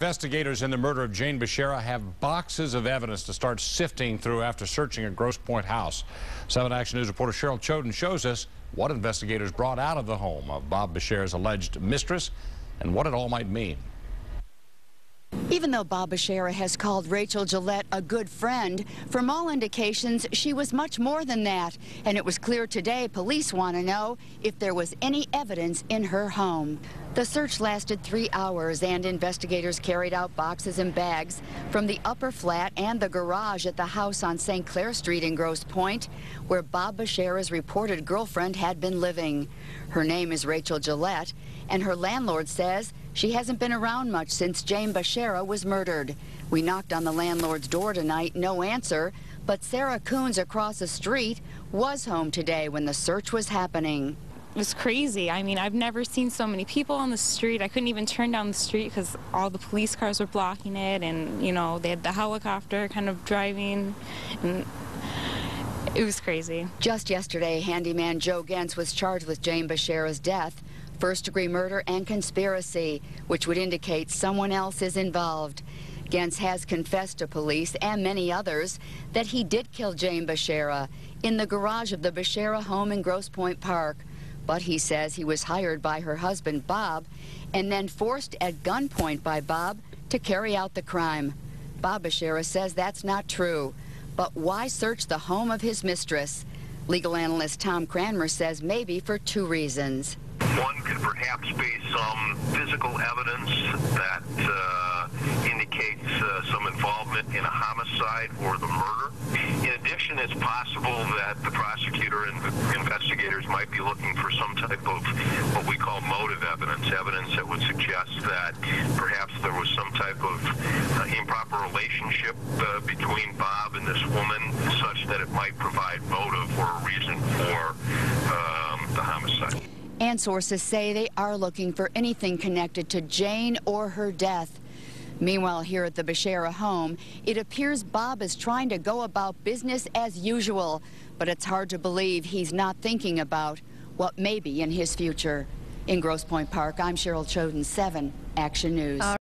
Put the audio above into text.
Investigators in the murder of Jane Bashara have boxes of evidence to start sifting through after searching a Grosse Pointe house. 7 Action News reporter Cheryl Choden shows us what investigators brought out of the home of Bob Bashara's alleged mistress and what it all might mean. Even though Bob Bashara has called Rachel Gillette a good friend, from all indications, she was much more than that. And it was clear today police want to know if there was any evidence in her home. The search lasted 3 hours, and investigators carried out boxes and bags from the upper flat and the garage at the house on St. Clair Street in Grosse Pointe, where Bob Bashara's reported girlfriend had been living. Her name is Rachel Gillette, and her landlord says she hasn't been around much since Jane Bashara was murdered. We knocked on the landlord's door tonight, no answer, but Sarah Coons across the street was home today when the search was happening. It was crazy. I mean, I've never seen so many people on the street. I couldn't even turn down the street because all the police cars were blocking it, and, you know, they had the helicopter kind of driving, and it was crazy. Just yesterday, handyman Joe Gentz was charged with Jane Bashara's death, first-degree murder and conspiracy, which would indicate someone else is involved. Gentz has confessed to police and many others that he did kill Jane Bashara in the garage of the Bashara home in Grosse Pointe Park. But he says he was hired by her husband, Bob, and then forced at gunpoint by Bob to carry out the crime. Bob Bashara says that's not true. But why search the home of his mistress? Legal analyst Tom Cranmer says maybe for 2 reasons. One could perhaps be some physical evidence that indicates some involvement in a homicide or the murder. In addition, it's possible that the prosecutor and investigators might be looking for some type of what we call motive evidence, evidence that would suggest that perhaps there was some type of improper relationship between Bob and this woman, such that it might provide motive or a reason for the homicide. And sources say they are looking for anything connected to Jane or her death. Meanwhile, here at the Bashara home, it appears Bob is trying to go about business as usual, but it's hard to believe he's not thinking about what may be in his future. In Grosse Pointe Park, I'm Cheryl Choden, 7 Action News.